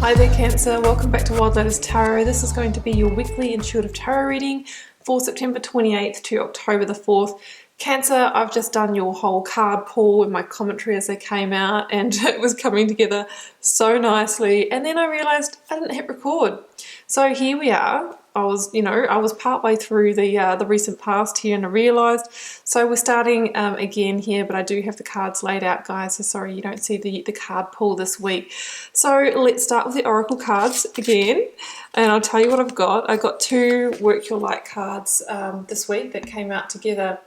Hi there Cancer, welcome back to Wild Lotus Tarot. This is going to be your weekly intuitive tarot reading for September 28th to October the 4th. Cancer, I've just done your whole card pull and my commentary as they came out, and it was coming together so nicely, and then I realized I didn't hit record. So here we are. I was partway through the recent past here, and I realized. So we're starting again here, but I do have the cards laid out, guys, so sorry you don't see the card pull this week. So let's start with the oracle cards again, and I'll tell you what I've got. I got two Work Your Light cards this week that came out together.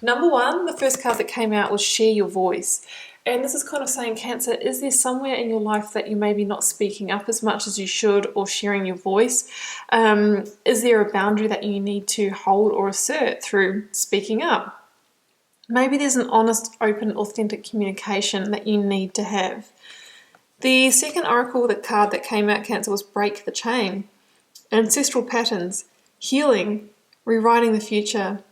Number one, the first card that came out was Share Your Voice. And this is kind of saying, Cancer, is there somewhere in your life that you may be not speaking up as much as you should, or sharing your voice? Is there a boundary that you need to hold or assert through speaking up? Maybe there's an honest, open, authentic communication that you need to have. The second oracle, the card that came out, Cancer, was Break the Chain. Ancestral patterns, healing, rewriting the future.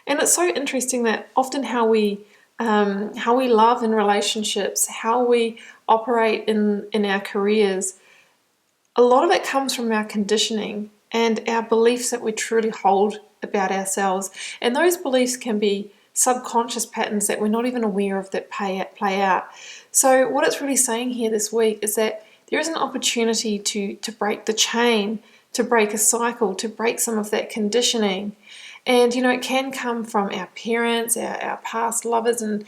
And it's so interesting that often how we love in relationships, how we operate in our careers, a lot of it comes from our conditioning and our beliefs that we truly hold about ourselves. And those beliefs can be subconscious patterns that we're not even aware of that play out. So what it's really saying here this week is that there is an opportunity to break the chain, to break a cycle, to break some of that conditioning. And, it can come from our parents, our past lovers and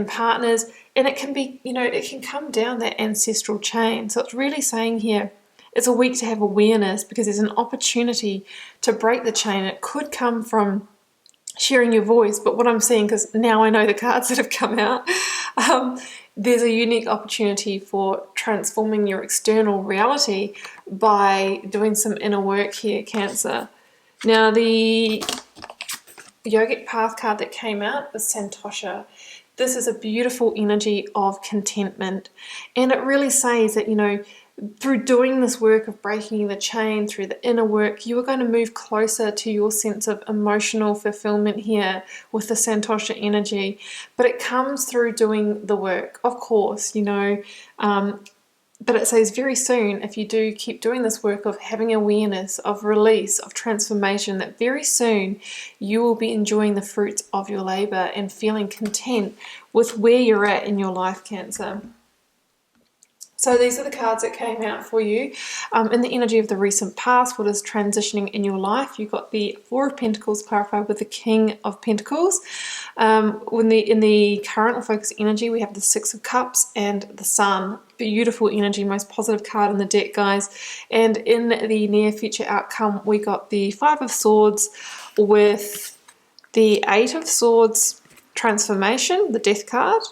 partners, and it can be, it can come down that ancestral chain. So it's really saying here, it's a week to have awareness, because there's an opportunity to break the chain. It could come from sharing your voice, but what I'm seeing, because now I know the cards that have come out, there's a unique opportunity for transforming your external reality by doing some inner work here, Cancer. Now, the Yogic path card that came out was Santosha. This is a beautiful energy of contentment, and it really says that, through doing this work of breaking the chain, through the inner work, you are going to move closer to your sense of emotional fulfillment here with the Santosha energy. But it comes through doing the work, of course, but it says very soon, if you do keep doing this work of having awareness, of release, of transformation, that very soon you will be enjoying the fruits of your labor and feeling content with where you're at in your life, Cancer. So these are the cards that came out for you. In the energy of the recent past, what is transitioning in your life? You've got the Four of Pentacles clarified with the King of Pentacles. In the current or focus energy, we have the Six of Cups and the Sun. Beautiful energy, most positive card in the deck, guys. And in the near future outcome, we got the Five of Swords with the Eight of Swords transformation, the Death card.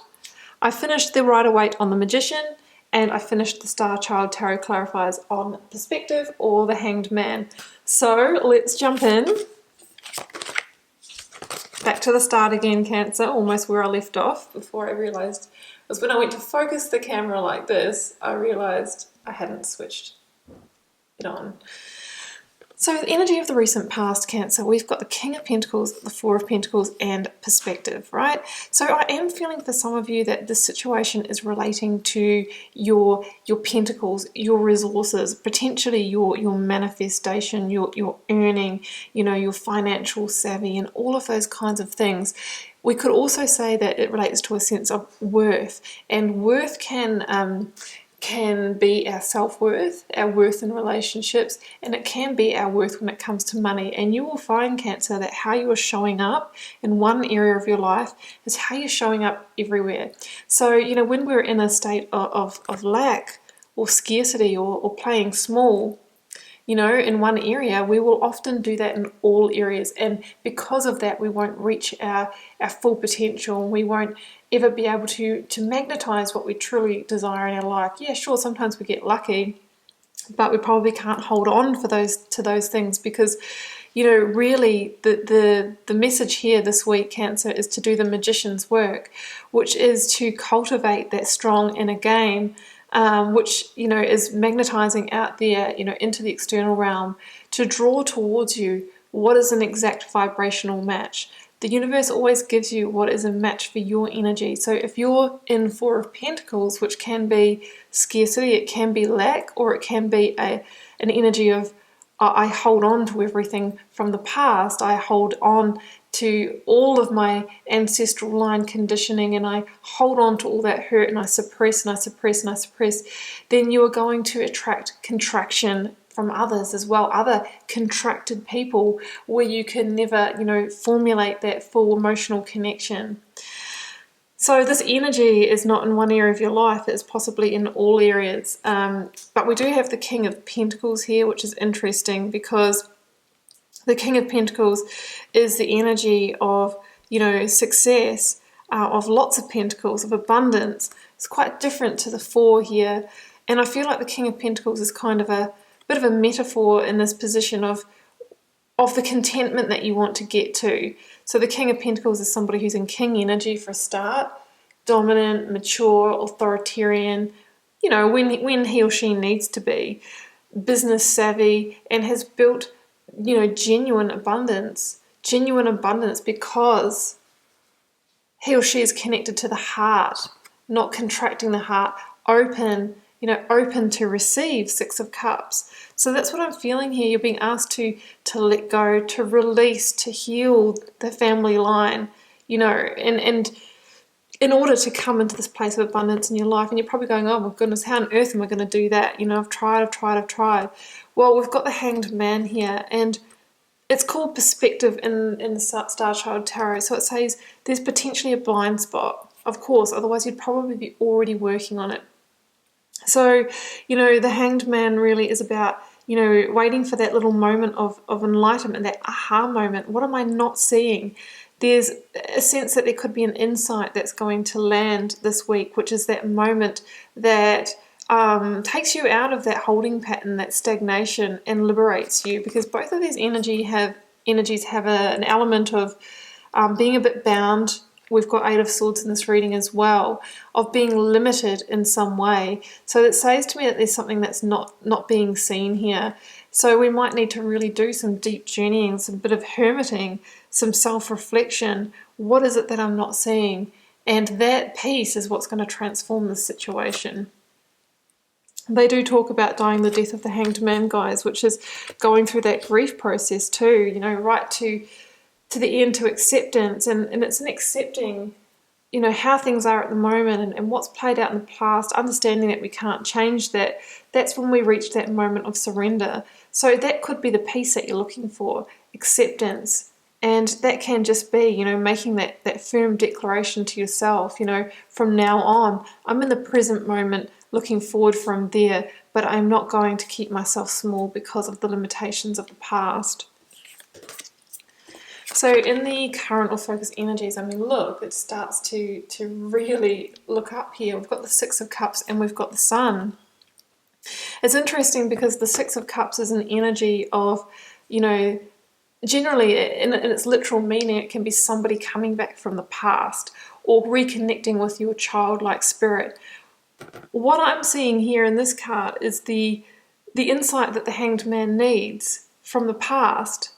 I finished the Rider-Waite on the Magician, and I finished the Starchild Tarot Clarifiers on Perspective, or the Hanged Man. So let's jump in. Back to the start again, Cancer, almost where I left off before I realised. It was when I went to focus the camera like this, I realised I hadn't switched it on. So the energy of the recent past, Cancer, we've got the King of Pentacles, the Four of Pentacles, and Perspective, right? So I am feeling for some of you that this situation is relating to your pentacles, your resources, potentially your manifestation, your earning, your financial savvy, and all of those kinds of things. We could also say that it relates to a sense of worth, and worth can be our self-worth, our worth in relationships, and it can be our worth when it comes to money. And you will find, Cancer, that how you are showing up in one area of your life is how you're showing up everywhere. So, when we're in a state of lack or scarcity or playing small, in one area, we will often do that in all areas. And because of that, we won't reach our full potential. We won't ever be able to magnetize what we truly desire in our life. Yeah, sure, sometimes we get lucky, but we probably can't hold on to those things, because really the message here this week, Cancer, is to do the magician's work, which is to cultivate that strong inner game, which is magnetizing out there into the external realm, to draw towards you what is an exact vibrational match. The universe always gives you what is a match for your energy. So if you're in Four of Pentacles, which can be scarcity, it can be lack, or it can be an energy of I hold on to everything from the past, I hold on to all of my ancestral line conditioning, and I hold on to all that hurt, and I suppress and I suppress and I suppress, then you are going to attract contraction from others as well, other contracted people, where you can never, formulate that full emotional connection. So this energy is not in one area of your life, it's possibly in all areas. But we do have the King of Pentacles here, which is interesting because the King of Pentacles is the energy of, success, of lots of pentacles, of abundance. It's quite different to the Four here. And I feel like the King of Pentacles is kind of a bit of a metaphor in this position of the contentment that you want to get to. So the King of Pentacles is somebody who's in king energy for a start, dominant, mature, authoritarian, when he or she needs to be, business savvy, and has built, genuine abundance because he or she is connected to the heart, not contracting the heart, open to receive. Six of Cups. So that's what I'm feeling here. You're being asked to let go, to release, to heal the family line, and in order to come into this place of abundance in your life. And you're probably going, oh my goodness, how on earth am I going to do that? I've tried. Well, we've got the Hanged Man here, and it's called perspective in the Starchild Tarot. So it says there's potentially a blind spot, of course, otherwise you'd probably be already working on it. So, the Hanged Man really is about, waiting for that little moment of enlightenment, that aha moment. What am I not seeing? There's a sense that there could be an insight that's going to land this week, which is that moment that takes you out of that holding pattern, that stagnation, and liberates you, because both of these energies have an element of being a bit bound. We've got Eight of Swords in this reading as well, of being limited in some way. So it says to me that there's something that's not being seen here. So we might need to really do some deep journeying, some bit of hermiting, some self-reflection. What is it that I'm not seeing? And that piece is what's going to transform the situation. They do talk about dying the death of the Hanged Man, guys, which is going through that grief process too, right to the end, to acceptance, and it's an accepting, how things are at the moment and what's played out in the past, understanding that we can't change that. That's when we reach that moment of surrender. So that could be the peace that you're looking for, acceptance. And that can just be, making that firm declaration to yourself, from now on, I'm in the present moment, looking forward from there, but I'm not going to keep myself small because of the limitations of the past. So in the current or focus energies, look, it starts to really look up here. We've got the Six of Cups and we've got the Sun. It's interesting because the Six of Cups is an energy of, generally in its literal meaning, it can be somebody coming back from the past or reconnecting with your childlike spirit. What I'm seeing here in this card is the insight that the Hanged Man needs from the past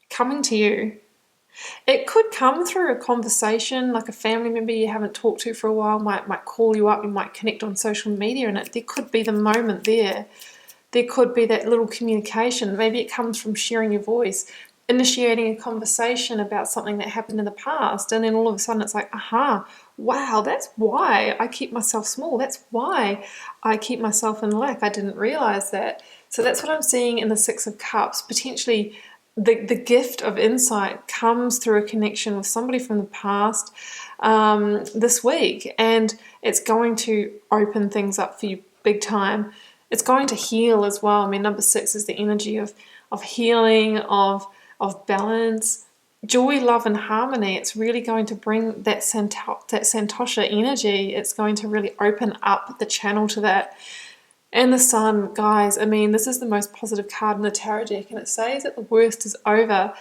coming to you. It could come through a conversation, like a family member you haven't talked to for a while might call you up, you might connect on social media, and there could be the moment there. There could be that little communication. Maybe it comes from sharing your voice, initiating a conversation about something that happened in the past, and then all of a sudden it's like, aha, wow, that's why I keep myself small. That's why I keep myself in lack. I didn't realize that. So that's what I'm seeing in the Six of Cups. Potentially the gift of insight comes through a connection with somebody from the past this week, and it's going to open things up for you big time. It's going to heal as well. Number 6 is the energy of healing, of balance, joy, love, and harmony. It's really going to bring that Santosha energy. It's going to really open up the channel to that. And the Sun, guys, this is the most positive card in the tarot deck, and it says that the worst is over.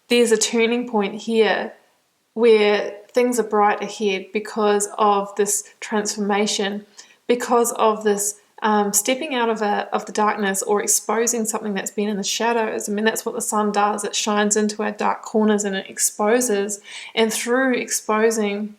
There's a turning point here where things are bright ahead because of this transformation, because of this stepping out of the darkness or exposing something that's been in the shadows. I mean, that's what the sun does. It shines into our dark corners and it exposes. And through exposing,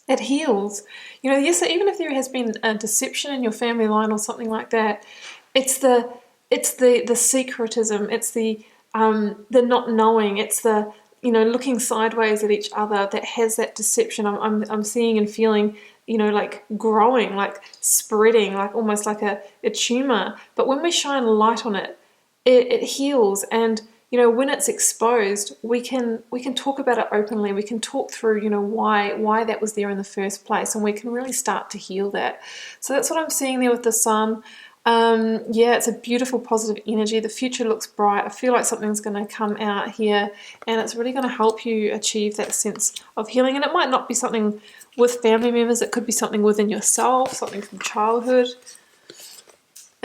it heals. You know, yes, even if there has been a deception in your family line or something like that, it's the secretism, it's the not knowing, it's the, you know, looking sideways at each other that has that deception. I'm seeing and feeling, you know, like growing, like spreading, like almost like a tumor. But when we shine light on it, it heals. And you know, when it's exposed, we can talk about it openly. We can talk through, you know, why that was there in the first place, and we can really start to heal that. So that's what I'm seeing there with the sun. Yeah, it's a beautiful positive energy. The future looks bright. I feel like something's going to come out here, and it's really going to help you achieve that sense of healing. And it might not be something with family members. It could be something within yourself, something from childhood.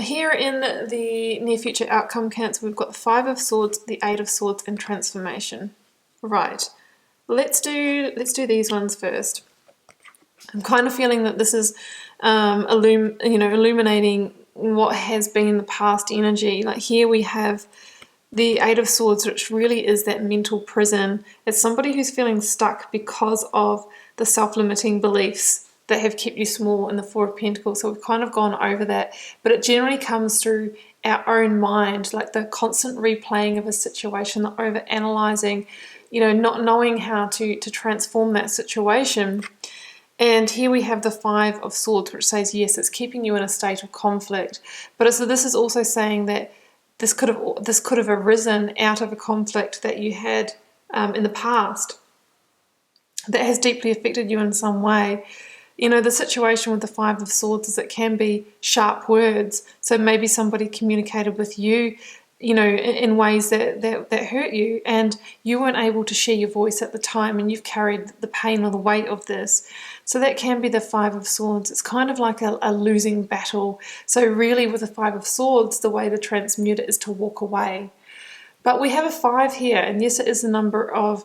Here in the near future outcome, Cancer, we've got the Five of Swords, the Eight of Swords, and transformation. Right, let's do these ones first. I'm kind of feeling that this is illuminating what has been the past energy. Like here we have the Eight of Swords, which really is that mental prison. It's somebody who's feeling stuck because of the self-limiting beliefs that have kept you small in the Four of Pentacles. So we've kind of gone over that, but it generally comes through our own mind, like the constant replaying of a situation, the over-analyzing, you know, not knowing how to transform that situation. And here we have the Five of Swords, which says, yes, it's keeping you in a state of conflict. But so this is also saying that this could have arisen out of a conflict that you had in the past that has deeply affected you in some way. You know, the situation with the Five of Swords is it can be sharp words. So maybe somebody communicated with you, you know, in ways that hurt you, and you weren't able to share your voice at the time, and you've carried the pain or the weight of this. So that can be the Five of Swords. It's kind of like a losing battle. So really with the Five of Swords, the way to transmute it is to walk away. But we have a 5 here, and yes, it is the number of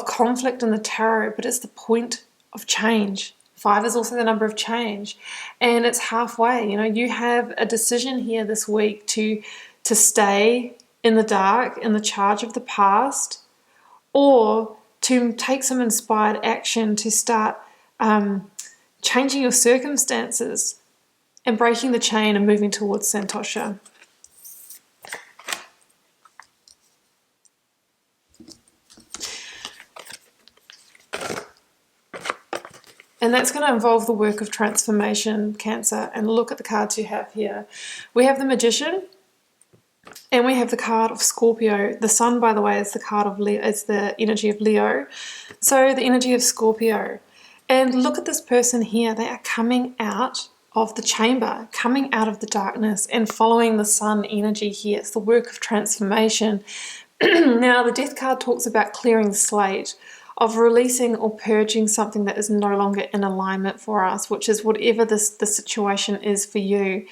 conflict in the tarot, but it's the point of change. 5 is also the number of change, and it's halfway. You know, you have a decision here this week to stay in the dark, in the charge of the past, or to take some inspired action to start changing your circumstances and breaking the chain and moving towards Santosha. And that's going to involve the work of transformation, Cancer. And look at the cards you have here. We have the Magician, and we have the card of Scorpio. The Sun, by the way, is the card of Leo. It's the energy of Leo. So the energy of Scorpio. And look at this person here. They are coming out of the chamber, coming out of the darkness and following the Sun energy here. It's the work of transformation. Now, the Death card talks about clearing the slate, of releasing or purging something that is no longer in alignment for us, which is whatever the situation is for you.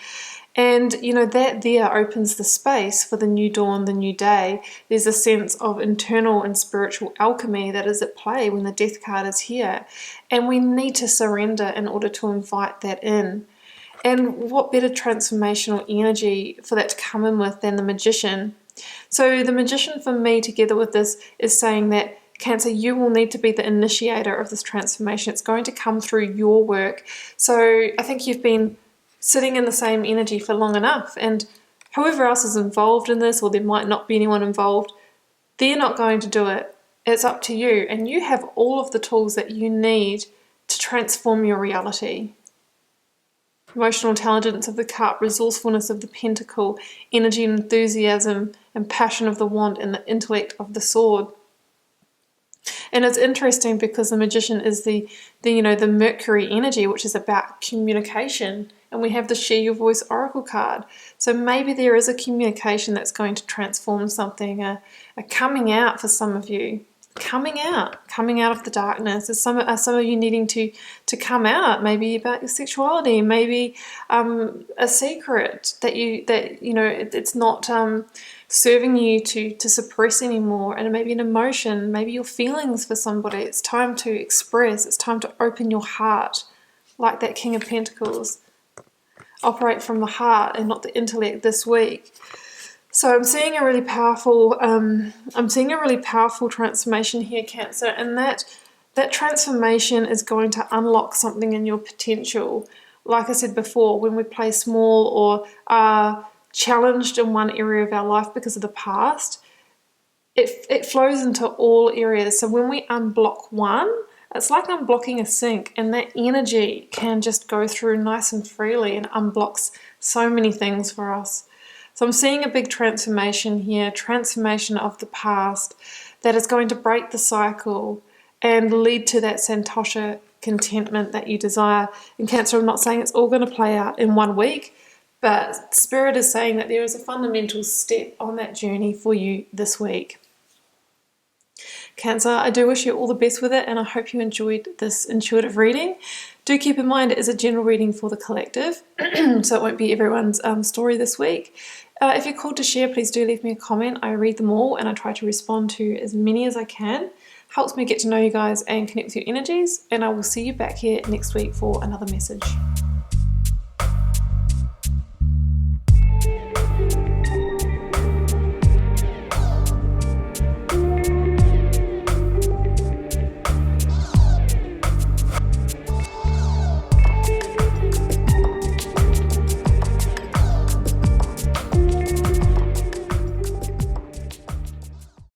And, you know, that there opens the space for the new dawn, the new day. There's a sense of internal and spiritual alchemy that is at play when the Death card is here. And we need to surrender in order to invite that in. And what better transformational energy for that to come in with than the Magician? So the Magician for me, together with this, is saying that Cancer, you will need to be the initiator of this transformation. It's going to come through your work. So I think you've been sitting in the same energy for long enough, and whoever else is involved in this, or there might not be anyone involved, they're not going to do it. It's up to you, and you have all of the tools that you need to transform your reality. Emotional intelligence of the cup, resourcefulness of the pentacle, energy and enthusiasm and passion of the wand, and the intellect of the sword. And it's interesting because the Magician is the Mercury energy, which is about communication. And we have the Share Your Voice Oracle card. So maybe there is a communication that's going to transform something, a coming out for some of you. Coming out of the darkness. Some of you needing to come out, maybe about your sexuality, maybe a secret that it's not serving you to suppress anymore, and maybe an emotion, maybe your feelings for somebody. It's time to express. It's time to open your heart, like that King of Pentacles. operate from the heart and not the intellect this week. So I'm seeing a really powerful, transformation here, Cancer, and that transformation is going to unlock something in your potential. Like I said before, when we play small or are challenged in one area of our life because of the past, it flows into all areas. So when we unblock one, it's like unblocking a sink, and that energy can just go through nice and freely and unblocks so many things for us. So I'm seeing a big transformation here, transformation of the past that is going to break the cycle and lead to that Santosha contentment that you desire. In Cancer, I'm not saying it's all going to play out in 1 week, but Spirit is saying that there is a fundamental step on that journey for you this week. Cancer, I do wish you all the best with it, and I hope you enjoyed this intuitive reading. Do keep in mind it is a general reading for the collective, so it won't be everyone's story this week. If you're called to share, please do leave me a comment. I read them all and I try to respond to as many as I can. Helps me get to know you guys and connect with your energies, and I will see you back here next week for another message.